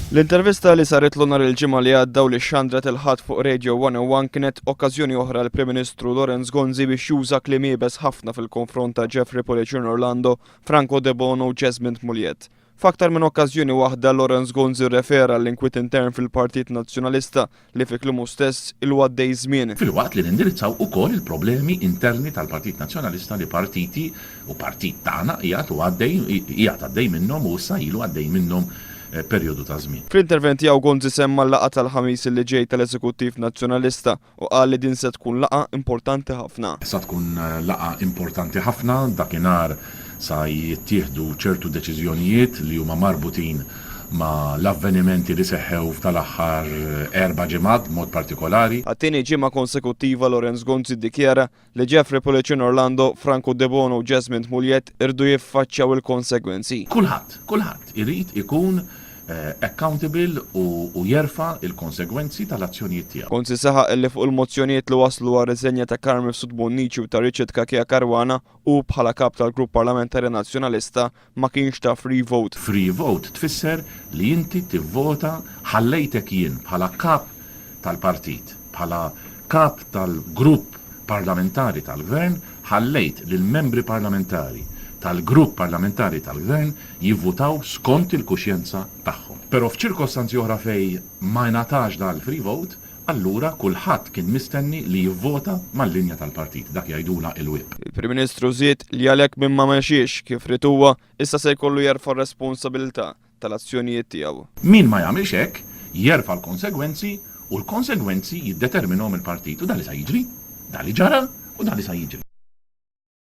L-intervista li saret l-onar il-ġimgħa li għaddaw li xandra il-ħadd fuq Radio 101 kienet okkażjoni oħra l-Prim Ministru Lorenz Gonzi biex juża kliem iebes ħafna fil-konfront ta' Jeffrey Policin Orlando, Franco De Bono u Jesmint Mulliet. F'aktar minn okkażjoni waħda Lorenz Gonzi refera l-inkwit intern fil-Partit Nazzjonalista li fi kliemu stess il-għaddej żmien. Fil-waqt li nindirizzaw ukoll il-problemi interni tal-Partit Nazzjonalista li partiti u partit tagħna qiegħed għaddej minnhom u issa ilu għaddej minnhom perjodu ta' żmien. Fl-intervent tiegħu Gonzi semma l-laqgħa tal-ħamis li ġej tal-Eżekuttiv Nazzjonalista u qal li din se tkun laqgħa importanti ħafna. Sa tkun laqgħa importanti ħafna dakinhar sa jittieħdu ċertu deċiżjonijiet li huma marbutin ma l-avvenimenti li seħħew tal-aħħar 4 ġimgħat mod partikolari. Għat-tieni ġimgħa konsekuttiva Lorenz Gonzi ddikjara li Jeffrey Policin Orlando, Franco De Bono u Jesmint Mulliet irdu jiffaċċjaw il-konsegwenzi. Kulħadd irid ikun accountable u jerfa il-konsegwenzi tal-azzjonijiet tiegħu. Gonzi saħaq illi fuq il-mozzjonijiet li waslu għal riżenja ta' Carmen Sudbonnici u ta' Richard Kakija Karwana u bħala kap tal-Grupp Parlamentari Nazzjonalista ma kienx ta' free vote. Free vote tfisser li inti tivvota ħallejtek jien bħala kap tal-partit, bħala kap tal-grupp parlamentari tal-gvern, ħallejt lil membri parlamentari tal-grupp parlamentari tal-gvern jivvutaw skont il-kuxjenza tagħhom. Però f'ċirkostanzi oħra fej ma jnatax dal-free vote, allura kulħadd kien mistenni li jivvota mal-linja tal-partit, dak jgħidula il-whip. Il-Prim Ministru żied li għalhekk minn ma mexiex kif rid huwa issa se jkollu jerfa' r-responsabilità tal-azzjonijiet tiegħu. Min ma jagħmilx hekk jerfa' l-konsegwenzi u l-konsegwenzi jiddeterminhom il-partit u dan li sa jiġri, dan li ġara u dan li sa jiġri.